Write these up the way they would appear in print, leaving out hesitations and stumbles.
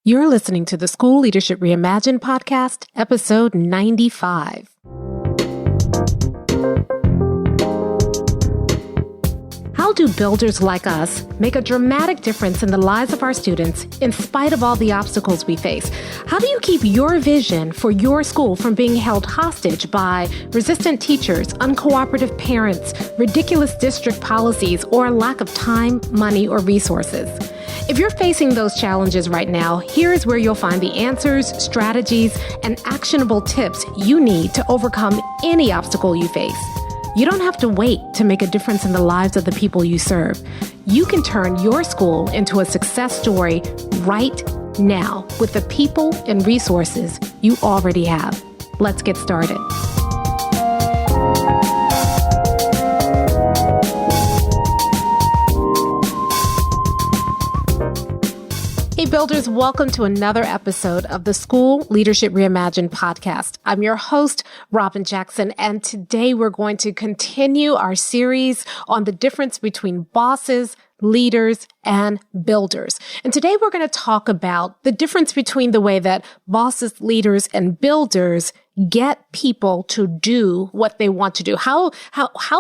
You're listening to the School Leadership Reimagined podcast, episode 95. How do builders like us make a dramatic difference in the lives of our students in spite of all the obstacles we face? How do you keep your vision for your school from being held hostage by resistant teachers, uncooperative parents, ridiculous district policies, or a lack of time, money, or resources? If you're facing those challenges right now, here's where you'll find the answers, strategies, and actionable tips you need to overcome any obstacle you face. You don't have to wait to make a difference in the lives of the people you serve. You can turn your school into a success story right now with the people and resources you already have. Let's get started. Hey builders, welcome to another episode of the School Leadership Reimagined podcast. I'm your host, Robin Jackson, and today we're going to continue our series on the difference between bosses, leaders, and builders. And today we're going to talk about the difference between the way that bosses, leaders, and builders get people to do what they want to do. How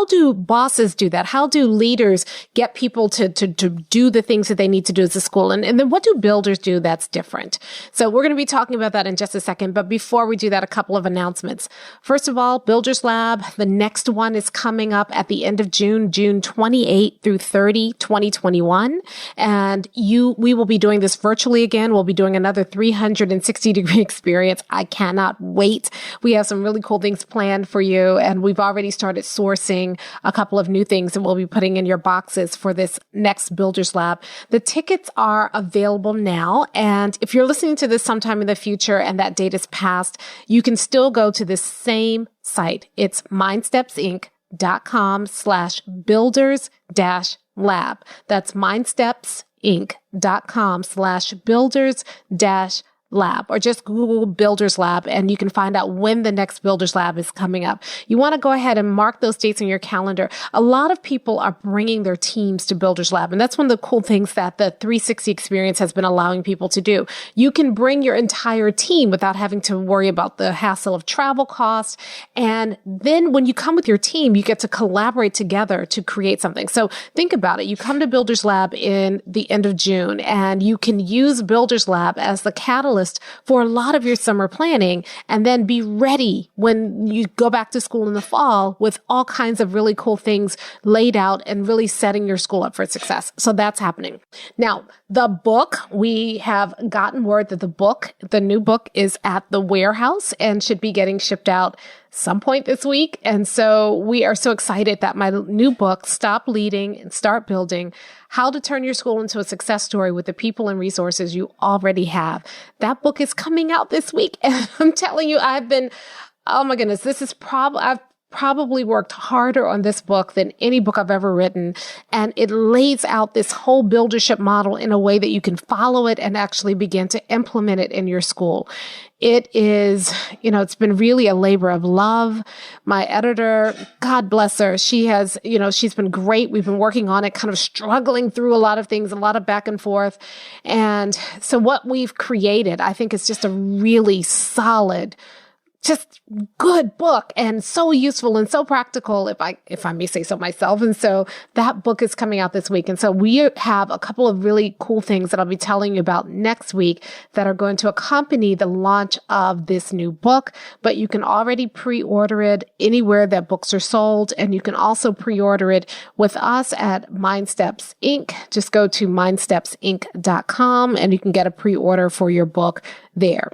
do bosses do that? How do leaders get people to do the things that they need to do as a school? And then what do builders do that's different? So we're going to be talking about that in just a second. But before we do that, a couple of announcements. First of all, Builders Lab, the next one is coming up at the end of June 28 through 30, 2021. And we will be doing this virtually again. We'll be doing another 360-degree experience. I cannot wait. We have some really cool things planned for you, and we've already started sourcing a couple of new things that we'll be putting in your boxes for this next Builders Lab. The tickets are available now, and if you're listening to this sometime in the future and that date is past, you can still go to this same site. It's mindstepsinc.com/builders-lab. That's mindstepsinc.com/builders-lab. Or just Google Builders Lab and you can find out when the next Builders Lab is coming up. You want to go ahead and mark those dates on your calendar. A lot of people are bringing their teams to Builders Lab, and that's one of the cool things that the 360 experience has been allowing people to do. You can bring your entire team without having to worry about the hassle of travel costs. And then when you come with your team, you get to collaborate together to create something. So think about it. You come to Builders Lab in the end of June, and you can use Builders Lab as the catalyst for a lot of your summer planning, and then be ready when you go back to school in the fall with all kinds of really cool things laid out and really setting your school up for success. So that's happening. Now, the book, we have gotten word that the new book is at the warehouse and should be getting shipped out some point this week. And so we are so excited that my new book, Stop Leading and Start Building, How to Turn Your School into a Success Story with the People and Resources You Already Have. That book is coming out this week. And I'm telling you, oh my goodness, I've probably worked harder on this book than any book I've ever written. And it lays out this whole buildership model in a way that you can follow it and actually begin to implement it in your school. It is, it's been really a labor of love. My editor, God bless her, she's been great. We've been working on it, kind of struggling through a lot of things, a lot of back and forth. And so what we've created, I think, is just a really solid, just good book, and so useful and so practical, if I may say so myself. And so that book is coming out this week. And so we have a couple of really cool things that I'll be telling you about next week that are going to accompany the launch of this new book. But you can already pre-order it anywhere that books are sold. And you can also pre-order it with us at Mindsteps Inc. Just go to mindstepsinc.com and you can get a pre-order for your book there.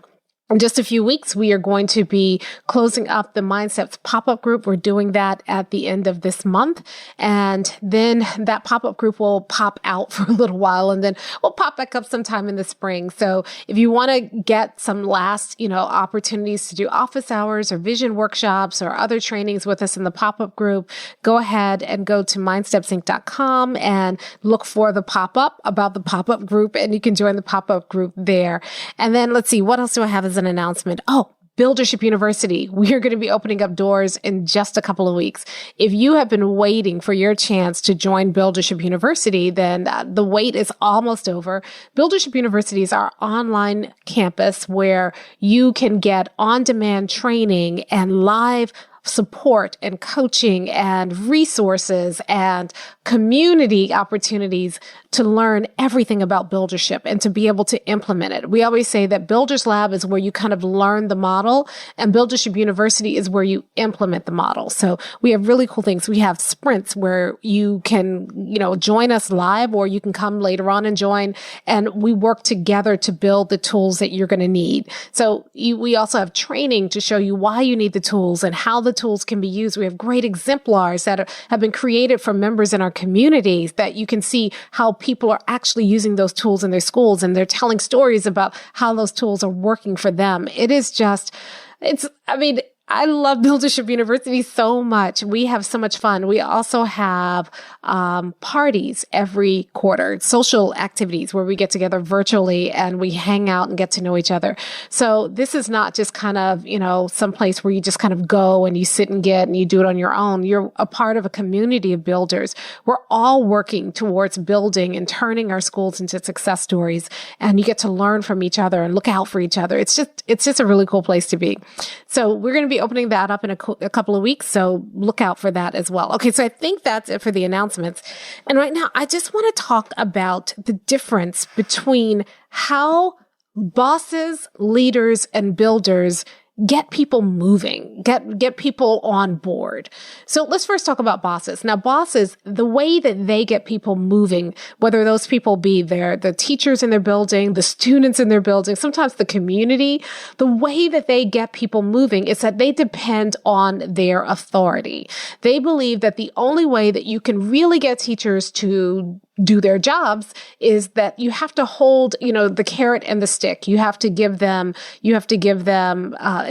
In just a few weeks, we are going to be closing up the Mindsteps pop-up group. We're doing that at the end of this month. And then that pop-up group will pop out for a little while, and then we'll pop back up sometime in the spring. So if you want to get some last, opportunities to do office hours or vision workshops or other trainings with us in the pop-up group, go ahead and go to mindstepsinc.com and look for the pop-up about the pop-up group, and you can join the pop-up group there. And then let's see, what else do I have as an announcement? Oh, Buildership University, we are going to be opening up doors in just a couple of weeks. If you have been waiting for your chance to join Buildership University, then the wait is almost over. Buildership University is our online campus where you can get on-demand training and live support and coaching and resources and community opportunities to learn everything about buildership and to be able to implement it. We always say that Builders Lab is where you kind of learn the model, and Buildership University is where you implement the model. So we have really cool things. We have sprints where you can, join us live, or you can come later on and join, and we work together to build the tools that you're going to need. So we also have training to show you why you need the tools and how the tools can be used. We have great exemplars that have been created from members in our communities that you can see how people are actually using those tools in their schools, and they're telling stories about how those tools are working for them. I love Buildership University so much. We have so much fun. We also have parties every quarter, social activities where we get together virtually and we hang out and get to know each other. So this is not just kind of, some place where you just kind of go and you sit and you do it on your own. You're a part of a community of builders. We're all working towards building and turning our schools into success stories, and you get to learn from each other and look out for each other. It's just a really cool place to be. So we're going to be opening that up in a couple of weeks, so look out for that as well. Okay, so I think that's it for the announcements. And right now, I just want to talk about the difference between how bosses, leaders, and builders get people moving, get people on board. So let's first talk about bosses. Now, bosses, the way that they get people moving, whether those people be the teachers in their building, the students in their building, sometimes the community, the way that they get people moving is that they depend on their authority. They believe that the only way that you can really get teachers to do their jobs is that you have to hold, the carrot and the stick. You have to give them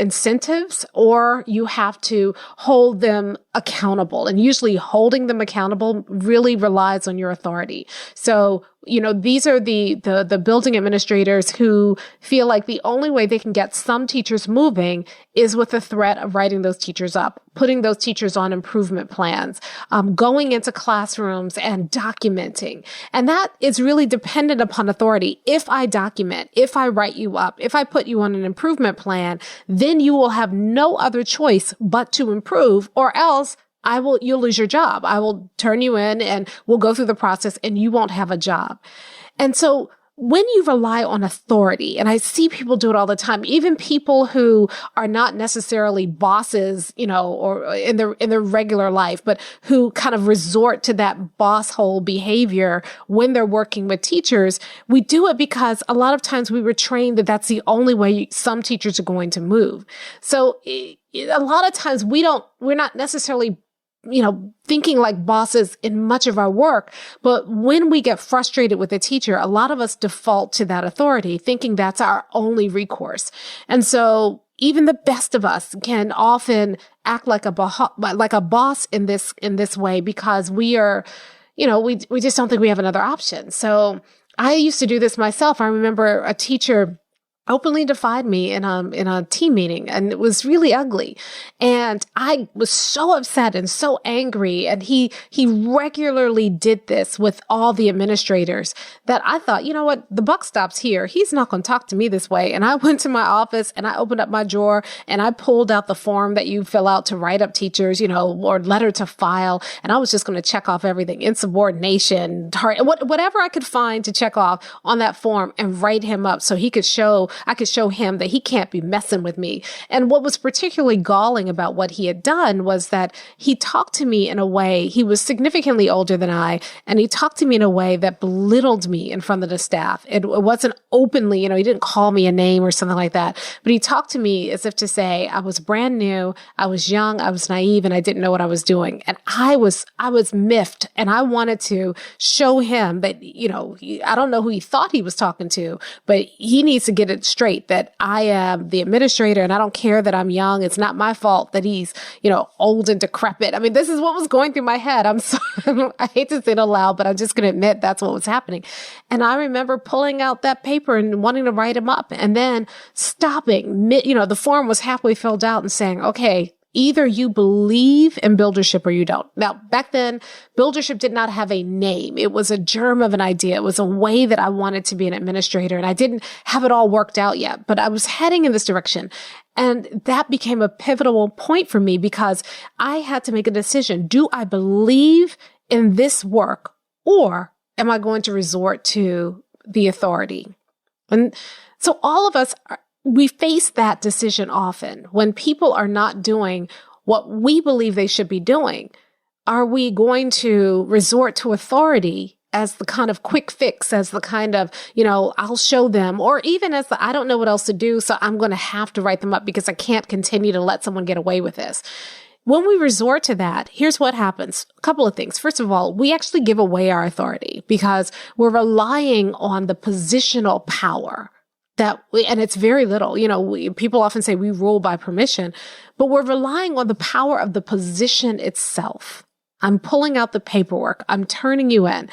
incentives, or you have to hold them accountable. And usually holding them accountable really relies on your authority. So, these are the building administrators who feel like the only way they can get some teachers moving is with the threat of writing those teachers up, putting those teachers on improvement plans, going into classrooms and documenting. And that is really dependent upon authority. If I document, if I write you up, if I put you on an improvement plan, then you will have no other choice but to improve, or else you'll lose your job. I will turn you in and we'll go through the process and you won't have a job. And so when you rely on authority, and I see people do it all the time, even people who are not necessarily bosses, or in their regular life, but who kind of resort to that boss hole behavior when they're working with teachers, we do it because a lot of times we were trained that that's the only way some teachers are going to move. So a lot of times we're not necessarily thinking like bosses in much of our work. But when we get frustrated with a teacher, a lot of us default to that authority, thinking that's our only recourse. And so even the best of us can often act like a boss in this way, because we are, we just don't think we have another option. So I used to do this myself. I remember a teacher openly defied me in a team meeting, and it was really ugly. And I was so upset and so angry. And he regularly did this with all the administrators that I thought, you know what, the buck stops here. He's not going to talk to me this way. And I went to my office and I opened up my drawer and I pulled out the form that you fill out to write up teachers, or letter to file. And I was just going to check off everything, insubordination, whatever I could find to check off on that form, and write him up so I could show him that he can't be messing with me. And what was particularly galling about what he had done was that he talked to me in a way, he was significantly older than I, and he talked to me in a way that belittled me in front of the staff. It wasn't openly, he didn't call me a name or something like that, but he talked to me as if to say I was brand new, I was young, I was naive, and I didn't know what I was doing. And I was miffed, and I wanted to show him that, I don't know who he thought he was talking to, but he needs to get it straight that I am the administrator and I don't care that I'm young. It's not my fault that he's, old and decrepit. I mean, this is what was going through my head. I'm sorry. I hate to say it aloud, but I'm just going to admit that's what was happening. And I remember pulling out that paper and wanting to write him up and then stopping the form was halfway filled out and saying, okay, either you believe in buildership or you don't. Now, back then, buildership did not have a name. It was a germ of an idea. It was a way that I wanted to be an administrator, and I didn't have it all worked out yet, but I was heading in this direction. And that became a pivotal point for me because I had to make a decision. Do I believe in this work, or am I going to resort to the authority? And so all of us we face that decision often when people are not doing what we believe they should be doing. Are we going to resort to authority as the kind of quick fix, as the kind of, I'll show them, or even as the, I don't know what else to do, so I'm going to have to write them up because I can't continue to let someone get away with this. When we resort to that, here's what happens. A couple of things. First of all, we actually give away our authority because we're relying on the positional power and it's very little. People often say we rule by permission, but we're relying on the power of the position itself. I'm pulling out the paperwork. I'm turning you in.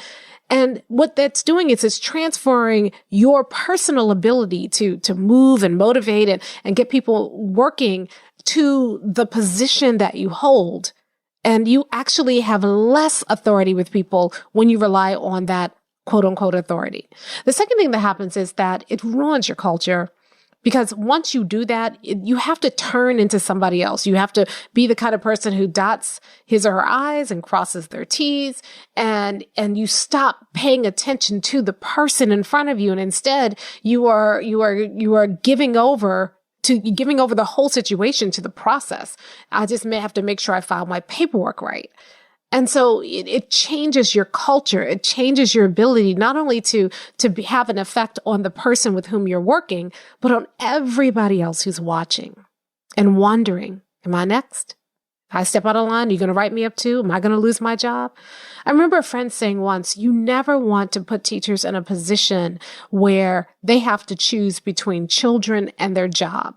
And what that's doing is it's transferring your personal ability to move and motivate and get people working to the position that you hold. And you actually have less authority with people when you rely on that quote unquote authority. The second thing that happens is that it ruins your culture because once you do that, you have to turn into somebody else. You have to be the kind of person who dots his or her I's and crosses their T's and you stop paying attention to the person in front of you. And instead you are giving over the whole situation to the process. I just may have to make sure I file my paperwork right. And so it changes your culture. It changes your ability not only to have an effect on the person with whom you're working, but on everybody else who's watching and wondering, am I next? If I step out of line, are you going to write me up too? Am I going to lose my job? I remember a friend saying once, you never want to put teachers in a position where they have to choose between children and their job.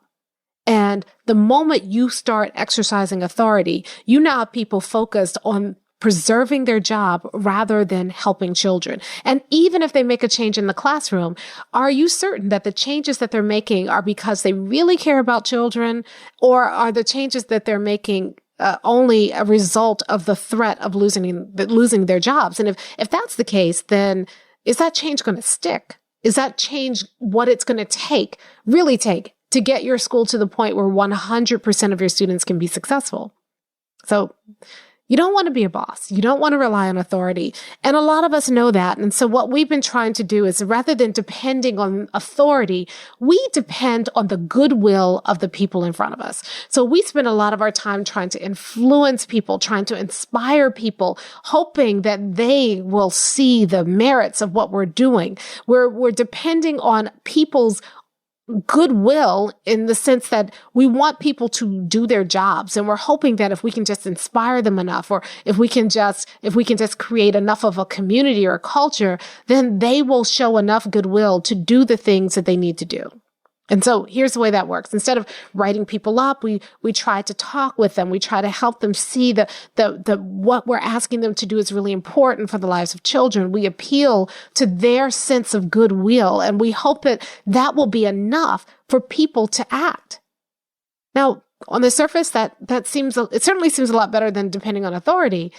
And the moment you start exercising authority, you now have people focused on preserving their job rather than helping children. And even if they make a change in the classroom, are you certain that the changes that they're making are because they really care about children, or are the changes that they're making only a result of the threat of losing their jobs? And if that's the case, then is that change going to stick? Is that change what it's going to really take to get your school to the point where 100% of your students can be successful? So you don't want to be a boss. You don't want to rely on authority. And a lot of us know that. And so what we've been trying to do is rather than depending on authority, we depend on the goodwill of the people in front of us. So we spend a lot of our time trying to influence people, trying to inspire people, hoping that they will see the merits of what we're doing. We're depending on people's goodwill in the sense that we want people to do their jobs. And we're hoping that if we can just inspire them enough, or if we can just create enough of a community or a culture, then they will show enough goodwill to do the things that they need to do. And so here's the way that works. Instead of writing people up, we try to talk with them. We try to help them see that what we're asking them to do is really important for the lives of children. We appeal to their sense of goodwill, and we hope that will be enough for people to act. Now, on the surface, it certainly seems a lot better than depending on authority.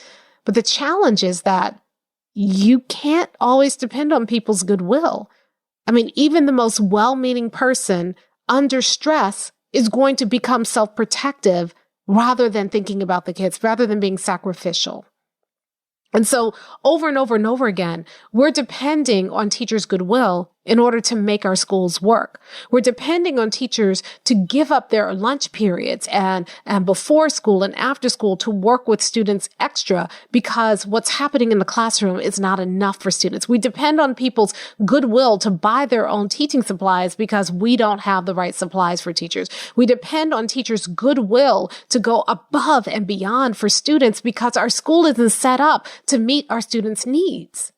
But the challenge is that you can't always depend on people's goodwill. I mean, even the most well-meaning person under stress is going to become self-protective rather than thinking about the kids, rather than being sacrificial. And so over and over and over again, we're depending on teachers' goodwill in order to make our schools work. We're depending on teachers to give up their lunch periods and before school and after school to work with students extra because what's happening in the classroom is not enough for students. We depend on people's goodwill to buy their own teaching supplies because we don't have the right supplies for teachers. We depend on teachers' goodwill to go above and beyond for students because our school isn't set up to meet our students' needs.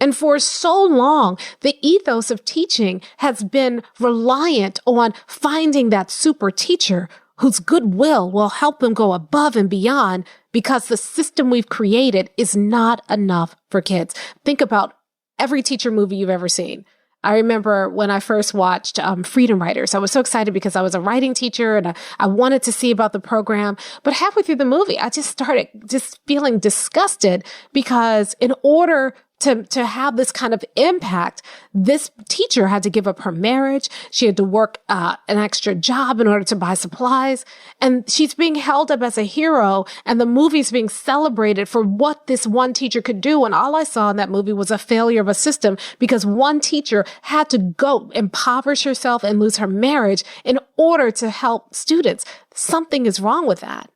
And for so long, the ethos of teaching has been reliant on finding that super teacher whose goodwill will help them go above and beyond because the system we've created is not enough for kids. Think about every teacher movie you've ever seen. I remember when I first watched Freedom Writers, I was so excited because I was a writing teacher and I wanted to see about the program. But halfway through the movie, I just started just feeling disgusted because in order to have this kind of impact, this teacher had to give up her marriage. She had to work an extra job in order to buy supplies. And she's being held up as a hero, and the movie's being celebrated for what this one teacher could do. And all I saw in that movie was a failure of a system because one teacher had to go impoverish herself and lose her marriage in order to help students. Something is wrong with that.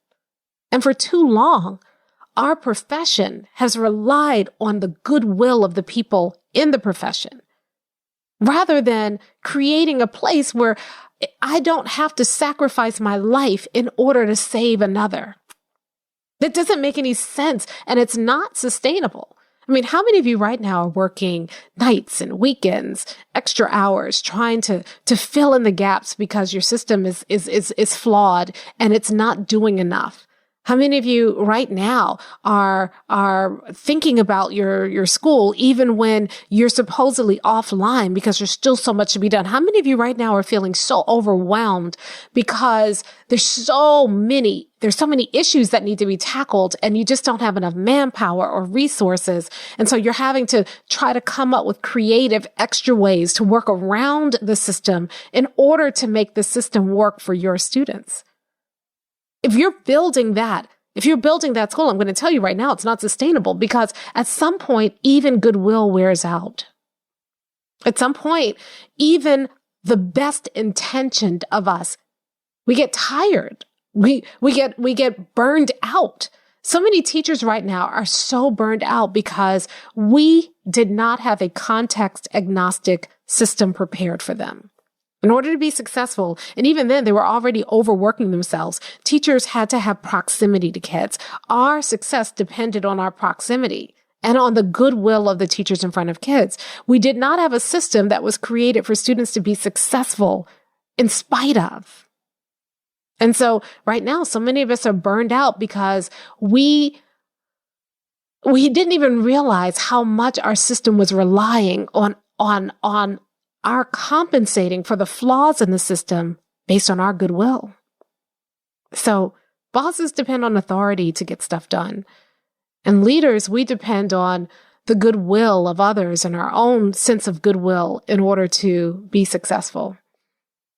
And for too long, our profession has relied on the goodwill of the people in the profession rather than creating a place where I don't have to sacrifice my life in order to save another. That doesn't make any sense, and it's not sustainable. I mean, how many of you right now are working nights and weekends, extra hours, trying to fill in the gaps because your system is flawed and it's not doing enough? How many of you right now are thinking about your school even when you're supposedly offline because there's still so much to be done? How many of you right now are feeling so overwhelmed because there's so many issues that need to be tackled and you just don't have enough manpower or resources? And so you're having to try to come up with creative extra ways to work around the system in order to make the system work for your students. If you're building that school, I'm going to tell you right now, it's not sustainable because at some point, even goodwill wears out. At some point, even the best intentioned of us, we get tired. We get burned out. So many teachers right now are so burned out because we did not have a context agnostic system prepared for them. In order to be successful, and even then they were already overworking themselves, teachers had to have proximity to kids. Our success depended on our proximity and on the goodwill of the teachers in front of kids. We did not have a system that was created for students to be successful in spite of. And so right now, so many of us are burned out because we didn't even realize how much our system was relying on our compensating for the flaws in the system based on our goodwill. So bosses depend on authority to get stuff done. And leaders, we depend on the goodwill of others and our own sense of goodwill in order to be successful.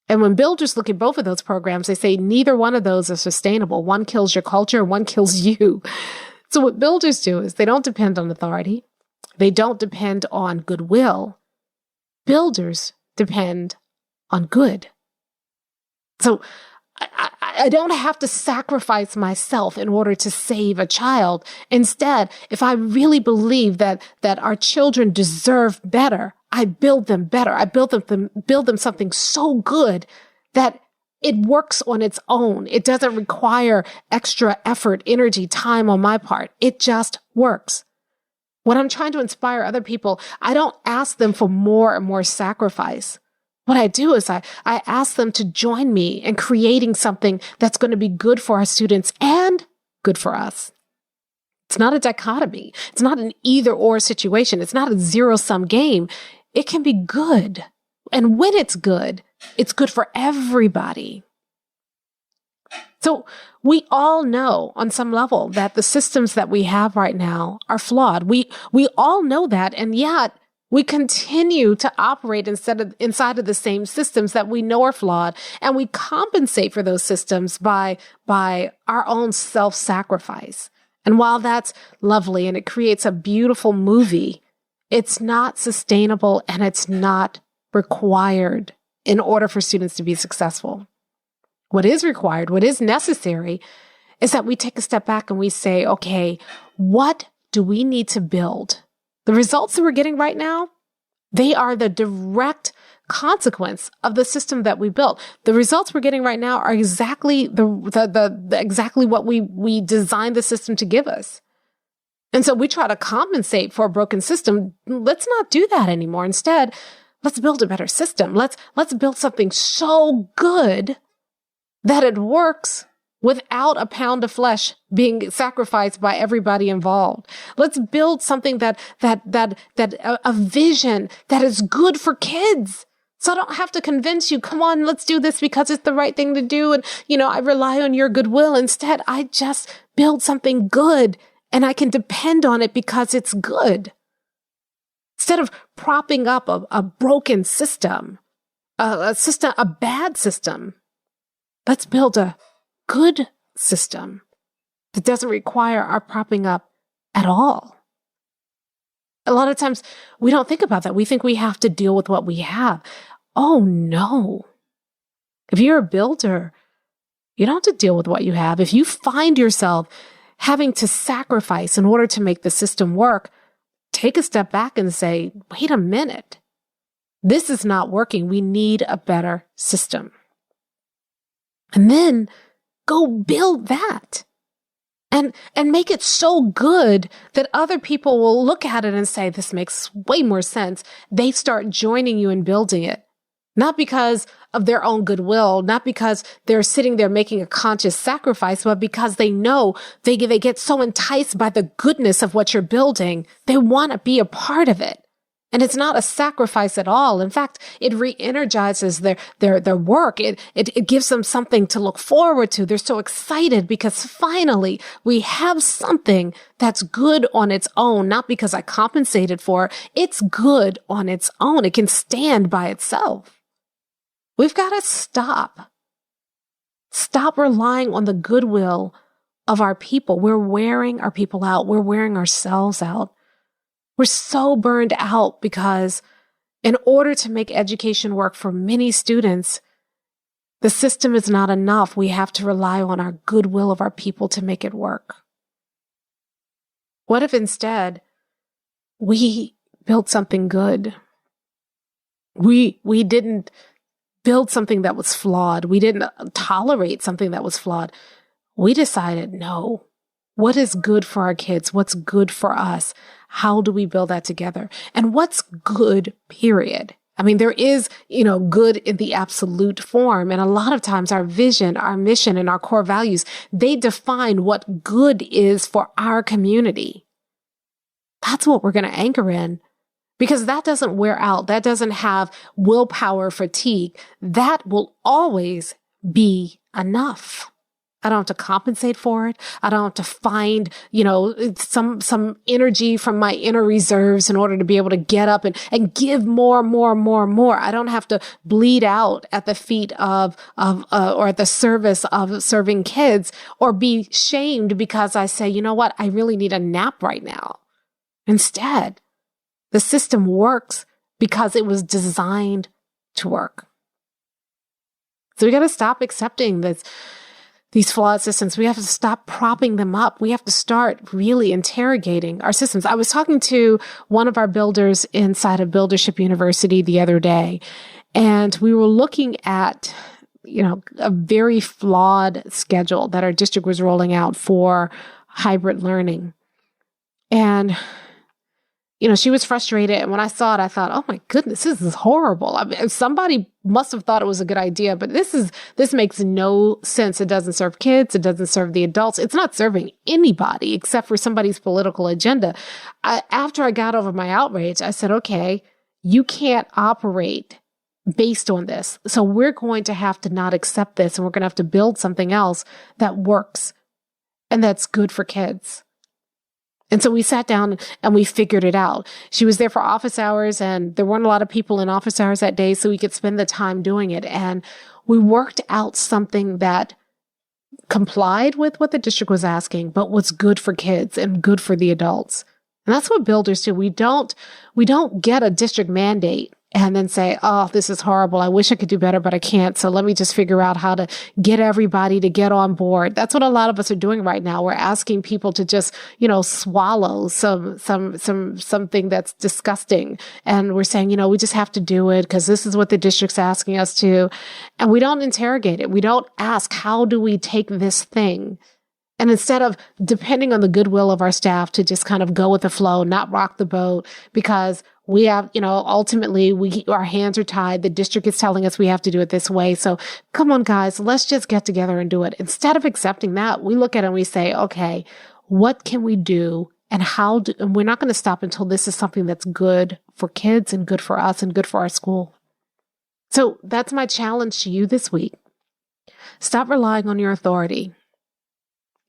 And when builders look at both of those programs, they say neither one of those are sustainable. One kills your culture, one kills you. So what builders do is they don't depend on authority. They don't depend on goodwill. Builders depend on good. So I don't have to sacrifice myself in order to save a child. Instead, if I really believe that our children deserve better, I build them better. I build them something so good that it works on its own. It doesn't require extra effort, energy, time on my part. It just works. When I'm trying to inspire other people, I don't ask them for more and more sacrifice. What I do is I ask them to join me in creating something that's going to be good for our students and good for us. It's not a dichotomy. It's not an either-or situation. It's not a zero-sum game. It can be good. And when it's good for everybody. So we all know on some level that the systems that we have right now are flawed. We all know that, and yet we continue to operate inside of the same systems that we know are flawed, and we compensate for those systems by our own self-sacrifice. And while that's lovely and it creates a beautiful movie, it's not sustainable and it's not required in order for students to be successful. What is required, what is necessary, is that we take a step back and we say, okay, what do we need to build? The results that we're getting right now, they are the direct consequence of the system that we built. The results we're getting right now are exactly exactly what we designed the system to give us. And so we try to compensate for a broken system. Let's not do that anymore. Instead, let's build a better system. Let's build something so good that it works without a pound of flesh being sacrificed by everybody involved. Let's build something that a vision that is good for kids. So I don't have to convince you, come on, let's do this because it's the right thing to do. And, I rely on your goodwill. Instead, I just build something good and I can depend on it because it's good. Instead of propping up a broken system, a bad system, let's build a good system that doesn't require our propping up at all. A lot of times we don't think about that. We think we have to deal with what we have. Oh no. If you're a builder, you don't have to deal with what you have. If you find yourself having to sacrifice in order to make the system work, take a step back and say, wait a minute. This is not working. We need a better system. And then go build that and make it so good that other people will look at it and say, this makes way more sense. They start joining you in building it. Not because of their own goodwill, not because they're sitting there making a conscious sacrifice, but because they know they get so enticed by the goodness of what you're building, they want to be a part of it. And it's not a sacrifice at all. In fact, it re-energizes their work. It gives them something to look forward to. They're so excited because finally we have something that's good on its own, not because I compensated for it. It's good on its own. It can stand by itself. We've got to stop relying on the goodwill of our people. We're wearing our people out. We're wearing ourselves out. We're so burned out because in order to make education work for many students, the system is not enough. We have to rely on our goodwill of our people to make it work. What if instead we built something good? We didn't build something that was flawed. We didn't tolerate something that was flawed. We decided, no, what is good for our kids? What's good for us? How do we build that together? And what's good, period? I mean, there is, good in the absolute form. And a lot of times our vision, our mission, and our core values, they define what good is for our community. That's what we're going to anchor in. Because that doesn't wear out. That doesn't have willpower fatigue. That will always be enough. I don't have to compensate for it. I don't have to find, some energy from my inner reserves in order to be able to get up and give more. I don't have to bleed out at the feet of or at the service of serving kids or be shamed because I say, you know what? I really need a nap right now. Instead, the system works because it was designed to work. So we got to stop accepting these flawed systems. We have to stop propping them up. We have to start really interrogating our systems. I was talking to one of our builders inside of Buildership University the other day, and we were looking at, a very flawed schedule that our district was rolling out for hybrid learning. And she was frustrated. And when I saw it, I thought, oh my goodness, this is horrible. I mean, somebody must have thought it was a good idea, but this makes no sense. It doesn't serve kids. It doesn't serve the adults. It's not serving anybody except for somebody's political agenda. After I got over my outrage, I said, okay, you can't operate based on this. So we're going to have to not accept this, and we're going to have to build something else that works and that's good for kids. And so we sat down and we figured it out. She was there for office hours, and there weren't a lot of people in office hours that day, so we could spend the time doing it. And we worked out something that complied with what the district was asking, but was good for kids and good for the adults. And that's what builders do. We don't get a district mandate and then say, oh, this is horrible. I wish I could do better, but I can't. So let me just figure out how to get everybody to get on board. That's what a lot of us are doing right now. We're asking people to just, swallow something that's disgusting. And we're saying, we just have to do it because this is what the district's asking us to. And we don't interrogate it. We don't ask, how do we take this thing And instead of depending on the goodwill of our staff to just kind of go with the flow, not rock the boat, because we have, ultimately our hands are tied. The district is telling us we have to do it this way. So come on, guys, let's just get together and do it. Instead of accepting that, we look at it and we say, okay, what can we do? And and we're not going to stop until this is something that's good for kids and good for us and good for our school. So that's my challenge to you this week. Stop relying on your authority.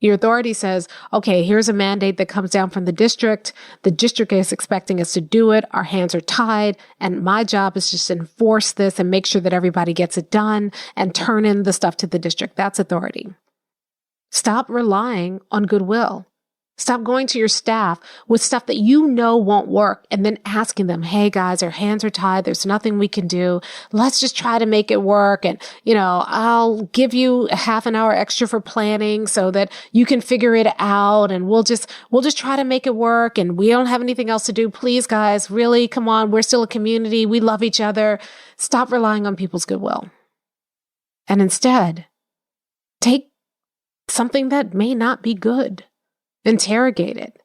Your authority says, okay, here's a mandate that comes down from the district. The district is expecting us to do it. Our hands are tied. And my job is just to enforce this and make sure that everybody gets it done and turn in the stuff to the district. That's authority. Stop relying on goodwill. Stop going to your staff with stuff that you know won't work and then asking them, hey guys, our hands are tied. There's nothing we can do. Let's just try to make it work. And, I'll give you a half an hour extra for planning so that you can figure it out. And we'll just try to make it work. And we don't have anything else to do. Please, guys, really, come on. We're still a community. We love each other. Stop relying on people's goodwill. And instead, take something that may not be good. Interrogate it,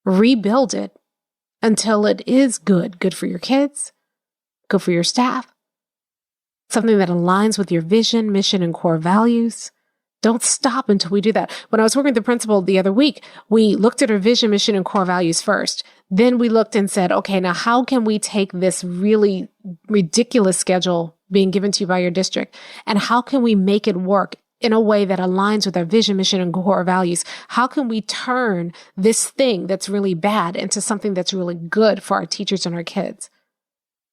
rebuild it until it is good for your kids, good for your staff, something that aligns with your vision, mission, and core values. Don't stop until we do that. When I was working with the principal the other week, we looked at our vision, mission, and core values first. Then we looked and said, okay, now how can we take this really ridiculous schedule being given to you by your district, and how can we make it work in a way that aligns with our vision, mission, and core values? How can we turn this thing that's really bad into something that's really good for our teachers and our kids?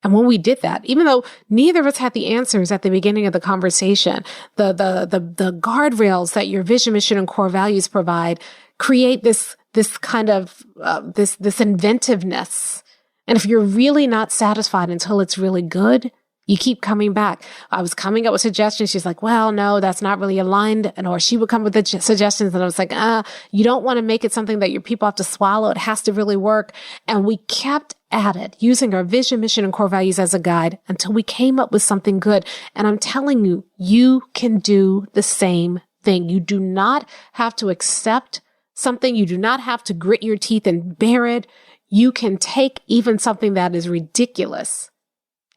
And when we did that, even though neither of us had the answers at the beginning of the conversation, the guardrails that your vision, mission, and core values provide create this kind of this inventiveness. And if you're really not satisfied until it's really good, you keep coming back. I was coming up with suggestions. She's like, well, no, that's not really aligned. Or she would come with the suggestions. And I was like, you don't want to make it something that your people have to swallow. It has to really work. And we kept at it using our vision, mission, and core values as a guide until we came up with something good. And I'm telling you, you can do the same thing. You do not have to accept something. You do not have to grit your teeth and bear it. You can take even something that is ridiculous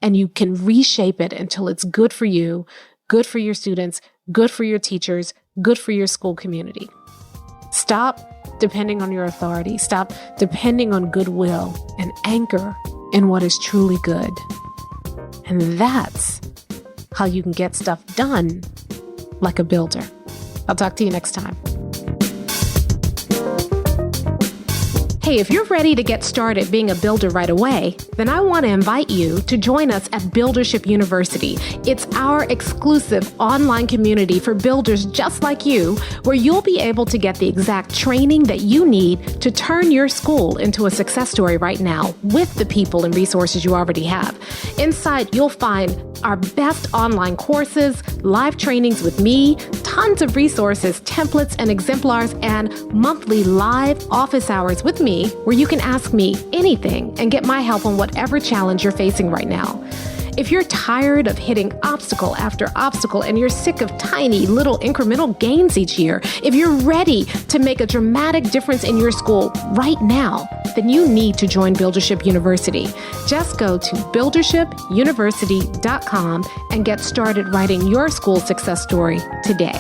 and you can reshape it until it's good for you, good for your students, good for your teachers, good for your school community. Stop depending on your authority. Stop depending on goodwill and anchor in what is truly good. And that's how you can get stuff done like a builder. I'll talk to you next time. Hey, if you're ready to get started being a builder right away, then I want to invite you to join us at Buildership University. It's our exclusive online community for builders just like you, where you'll be able to get the exact training that you need to turn your school into a success story right now with the people and resources you already have. Inside, you'll find our best online courses, live trainings with me, tons of resources, templates, and exemplars, and monthly live office hours with me where you can ask me anything and get my help on whatever challenge you're facing right now. If you're tired of hitting obstacle after obstacle and you're sick of tiny little incremental gains each year, if you're ready to make a dramatic difference in your school right now, then you need to join Buildership University. Just go to buildershipuniversity.com and get started writing your school success story today.